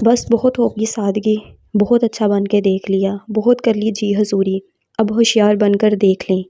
بس بہت ہوگی سادگی، بہت اچھا بن کے دیکھ لیا، بہت کر لی جی حضوری، اب ہوشیار بن کر دیکھ لیں۔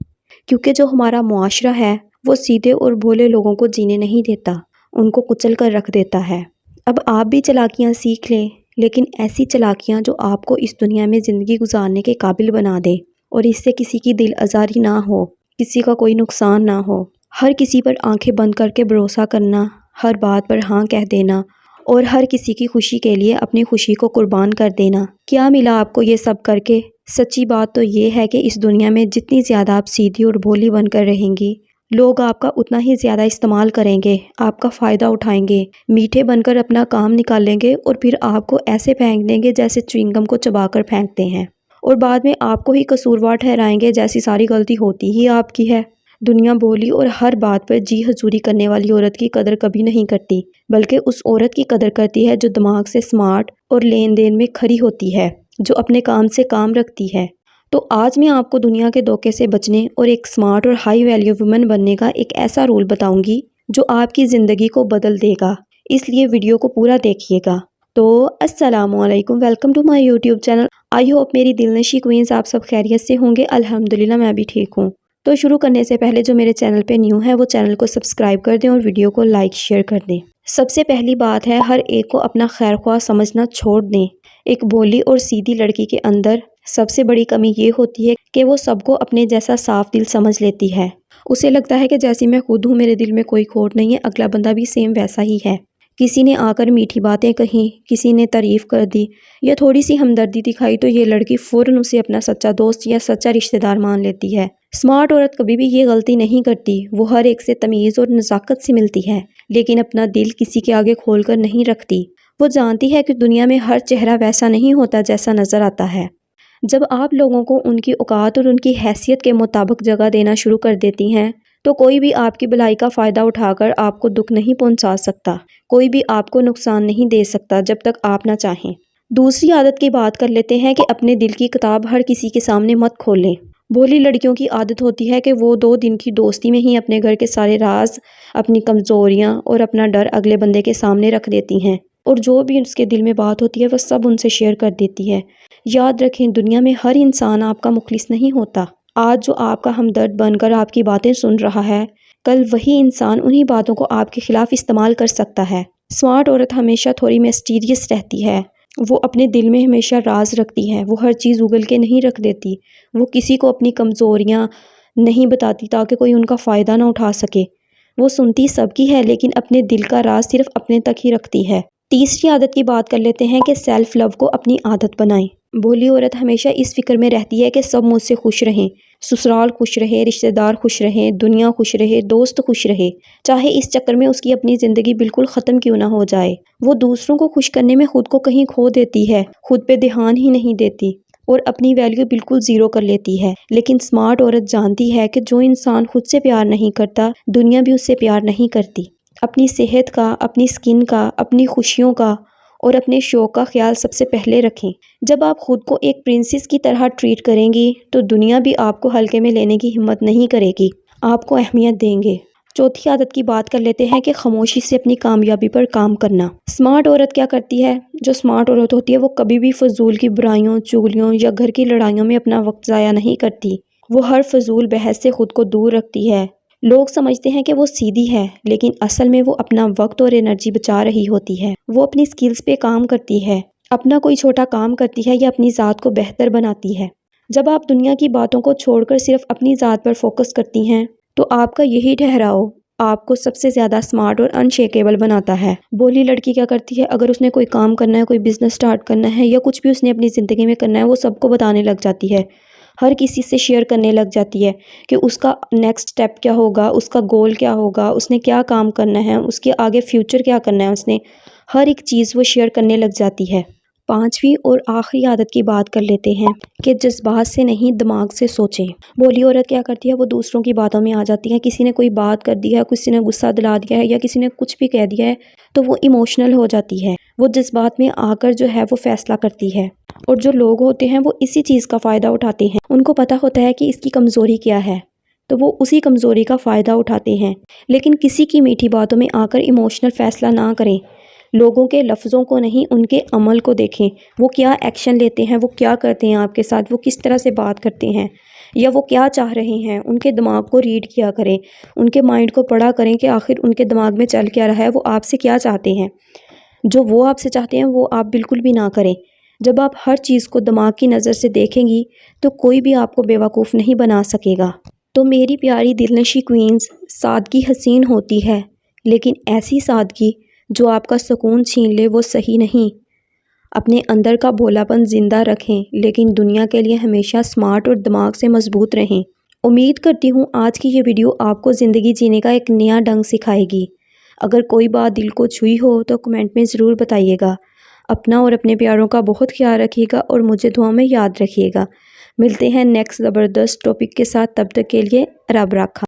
کیونکہ جو ہمارا معاشرہ ہے وہ سیدھے اور بھولے لوگوں کو جینے نہیں دیتا، ان کو کچل کر رکھ دیتا ہے۔ اب آپ بھی چالاکیاں سیکھ لیں، لیکن ایسی چالاکیاں جو آپ کو اس دنیا میں زندگی گزارنے کے قابل بنا دے، اور اس سے کسی کی دل آزاری نہ ہو، کسی کا کوئی نقصان نہ ہو۔ ہر کسی پر آنکھیں بند کر کے بھروسہ کرنا، ہر بات پر ہاں کہہ دینا، اور ہر کسی کی خوشی کے لیے اپنی خوشی کو قربان کر دینا۔ کیا ملا آپ کو یہ سب کر کے؟ سچی بات تو یہ ہے کہ اس دنیا میں جتنی زیادہ آپ سیدھی اور بھولی بن کر رہیں گی، لوگ آپ کا اتنا ہی زیادہ استعمال کریں گے، آپ کا فائدہ اٹھائیں گے، میٹھے بن کر اپنا کام نکالیں گے، اور پھر آپ کو ایسے پھینک دیں گے جیسے چوئنگ گم کو چبا کر پھینکتے ہیں، اور بعد میں آپ کو ہی قصوروار ٹھہرائیں گے جیسی ساری غلطی ہوتی ہی آپ کی ہے۔ دنیا بولی اور ہر بات پر جی حضوری کرنے والی عورت کی قدر کبھی نہیں کرتی، بلکہ اس عورت کی قدر کرتی ہے جو دماغ سے سمارٹ اور لین دین میں کھری ہوتی ہے، جو اپنے کام سے کام رکھتی ہے۔ تو آج میں آپ کو دنیا کے دھوکے سے بچنے اور ایک سمارٹ اور ہائی ویلیو وومن بننے کا ایک ایسا رول بتاؤں گی جو آپ کی زندگی کو بدل دے گا، اس لیے ویڈیو کو پورا دیکھیے گا۔ تو السلام علیکم، welcome to my YouTube channel. I hope میری دل نشیں کوئنز آپ سب خیریت سے ہوں گے۔ الحمدللہ میں بھی ٹھیک ہوں۔ تو شروع کرنے سے پہلے جو میرے چینل پہ نیو ہے وہ چینل کو سبسکرائب کر دیں اور ویڈیو کو لائک شیئر کر دیں۔ سب سے پہلی بات ہے، ہر ایک کو اپنا خیر خواہ سمجھنا چھوڑ دیں۔ ایک بھولی اور سیدھی لڑکی کے اندر سب سے بڑی کمی یہ ہوتی ہے کہ وہ سب کو اپنے جیسا صاف دل سمجھ لیتی ہے۔ اسے لگتا ہے کہ جیسی میں خود ہوں، میرے دل میں کوئی کھوٹ نہیں ہے، اگلا بندہ بھی سیم ویسا ہی ہے۔ کسی نے آ کر میٹھی باتیں کہیں، کسی نے تعریف کر دی یا تھوڑی سی ہمدردی دکھائی تو یہ لڑکی فوراً اسے اپنا سچا دوست یا سچا رشتہ دار مان لیتی ہے۔ سمارٹ عورت کبھی بھی یہ غلطی نہیں کرتی، وہ ہر ایک سے تمیز اور نزاکت سے ملتی ہے، لیکن اپنا دل کسی کے آگے کھول کر نہیں رکھتی۔ وہ جانتی ہے کہ دنیا میں ہر چہرہ ویسا نہیں ہوتا جیسا نظر آتا ہے۔ جب آپ لوگوں کو ان کی اوقات اور ان کی حیثیت کے مطابق جگہ دینا شروع کر دیتی ہیں تو کوئی بھی آپ کی بھلائی کا فائدہ اٹھا کر آپ کو دکھ نہیں پہنچا سکتا، کوئی بھی آپ کو نقصان نہیں دے سکتا جب تک آپ نہ چاہیں۔ دوسری عادت کی بات کر لیتے ہیں کہ اپنے دل کی کتاب ہر کسی کے سامنے مت کھولیں۔ بھولی لڑکیوں کی عادت ہوتی ہے کہ وہ 2 دن کی دوستی میں ہی اپنے گھر کے سارے راز، اپنی کمزوریاں اور اپنا ڈر اگلے بندے کے سامنے رکھ دیتی ہیں، اور جو بھی اس کے دل میں بات ہوتی ہے وہ سب ان سے شیئر کر دیتی ہے۔ یاد رکھیں، دنیا میں ہر انسان آپ کا مخلص نہیں ہوتا۔ آج جو آپ کا ہمدرد بن کر آپ کی باتیں سن رہا ہے، کل وہی انسان انہی باتوں کو آپ کے خلاف استعمال کر سکتا ہے۔ سمارٹ عورت ہمیشہ تھوڑی مسٹیریس رہتی ہے، وہ اپنے دل میں ہمیشہ راز رکھتی ہے، وہ ہر چیز اگل کے نہیں رکھ دیتی، وہ کسی کو اپنی کمزوریاں نہیں بتاتی تاکہ کوئی ان کا فائدہ نہ اٹھا سکے۔ وہ سنتی سب کی ہے لیکن اپنے دل کا راز صرف اپنے تک ہی رکھتی ہے۔ تیسری عادت کی بات کر لیتے ہیں کہ سیلف لو کو اپنی عادت بنائیں۔ بھولی عورت ہمیشہ اس فکر میں رہتی ہے کہ سب مجھ سے خوش رہیں، سسرال خوش رہے، رشتہ دار خوش رہیں، دنیا خوش رہے، دوست خوش رہے، چاہے اس چکر میں اس کی اپنی زندگی بالکل ختم کیوں نہ ہو جائے۔ وہ دوسروں کو خوش کرنے میں خود کو کہیں کھو دیتی ہے، خود پہ دھیان ہی نہیں دیتی اور اپنی ویلیو بالکل زیرو کر لیتی ہے۔ لیکن سمارٹ عورت جانتی ہے کہ جو انسان خود سے پیار نہیں کرتا، دنیا بھی اس سے پیار نہیں کرتی۔ اپنی صحت کا، اپنی سکن کا، اپنی خوشیوں کا اور اپنے شوق کا خیال سب سے پہلے رکھیں۔ جب آپ خود کو ایک پرنسس کی طرح ٹریٹ کریں گی تو دنیا بھی آپ کو ہلکے میں لینے کی ہمت نہیں کرے گی، آپ کو اہمیت دیں گے۔ چوتھی عادت کی بات کر لیتے ہیں کہ خاموشی سے اپنی کامیابی پر کام کرنا۔ سمارٹ عورت کیا کرتی ہے؟ جو سمارٹ عورت ہوتی ہے وہ کبھی بھی فضول کی برائیوں، چغلیوں یا گھر کی لڑائیوں میں اپنا وقت ضائع نہیں کرتی۔ وہ ہر فضول بحث سے خود کو دور رکھتی ہے۔ لوگ سمجھتے ہیں کہ وہ سیدھی ہے، لیکن اصل میں وہ اپنا وقت اور انرجی بچا رہی ہوتی ہے۔ وہ اپنی سکلز پہ کام کرتی ہے، اپنا کوئی چھوٹا کام کرتی ہے یا اپنی ذات کو بہتر بناتی ہے۔ جب آپ دنیا کی باتوں کو چھوڑ کر صرف اپنی ذات پر فوکس کرتی ہیں تو آپ کا یہی ٹھہراؤ آپ کو سب سے زیادہ سمارٹ اور انشیکیبل بناتا ہے۔ بھولی لڑکی کیا کرتی ہے؟ اگر اس نے کوئی کام کرنا ہے، کوئی بزنس سٹارٹ کرنا ہے یا کچھ بھی اس نے اپنی زندگی میں کرنا ہے، وہ سب کو بتانے لگ جاتی ہے، ہر کسی سے شیئر کرنے لگ جاتی ہے کہ اس کا نیکسٹ سٹیپ کیا ہوگا، اس کا گول کیا ہوگا، اس نے کیا کام کرنا ہے، اس کے آگے فیوچر کیا کرنا ہے، اس نے ہر ایک چیز وہ شیئر کرنے لگ جاتی ہے۔ پانچویں اور آخری عادت کی بات کر لیتے ہیں کہ جذبات سے نہیں، دماغ سے سوچیں۔ بھولی عورت کیا کرتی ہے؟ وہ دوسروں کی باتوں میں آ جاتی ہے، کسی نے کوئی بات کر دی ہے، کسی نے غصہ دلا دیا ہے یا کسی نے کچھ بھی کہہ دیا ہے تو وہ ایموشنل ہو جاتی ہے، وہ جذبات میں آ کر جو ہے وہ فیصلہ کرتی ہے، اور جو لوگ ہوتے ہیں وہ اسی چیز کا فائدہ اٹھاتے ہیں۔ ان کو پتہ ہوتا ہے کہ اس کی کمزوری کیا ہے تو وہ اسی کمزوری کا فائدہ اٹھاتے ہیں، لیکن کسی کی میٹھی باتوں میں آ کر ایموشنل فیصلہ نہ کریں۔ لوگوں کے لفظوں کو نہیں، ان کے عمل کو دیکھیں، وہ کیا ایکشن لیتے ہیں، وہ کیا کرتے ہیں آپ کے ساتھ، وہ کس طرح سے بات کرتے ہیں، یا وہ کیا چاہ رہے ہیں۔ ان کے دماغ کو ریڈ کیا کریں، ان کے مائنڈ کو پڑھا کریں کہ آخر ان کے دماغ میں چل کیا رہا ہے، وہ آپ سے کیا چاہتے ہیں۔ جو وہ آپ سے چاہتے ہیں وہ آپ بالکل بھی نہ کریں۔ جب آپ ہر چیز کو دماغ کی نظر سے دیکھیں گی تو کوئی بھی آپ کو بیوقوف نہیں بنا سکے گا۔ تو میری پیاری دلنشیں کوئنز، سادگی حسین ہوتی ہے، لیکن ایسی سادگی جو آپ کا سکون چھین لے وہ صحیح نہیں۔ اپنے اندر کا بھولا پن زندہ رکھیں، لیکن دنیا کے لیے ہمیشہ سمارٹ اور دماغ سے مضبوط رہیں۔ امید کرتی ہوں آج کی یہ ویڈیو آپ کو زندگی جینے کا ایک نیا ڈھنگ سکھائے گی۔ اگر کوئی بات دل کو چھوئی ہو تو کمنٹ میں ضرور بتائیے گا۔ اپنا اور اپنے پیاروں کا بہت خیال رکھیے گا اور مجھے دعا میں یاد رکھیے گا۔ ملتے ہیں نیکسٹ زبردست ٹاپک کے ساتھ، تب تک کے لیے رب رکھا۔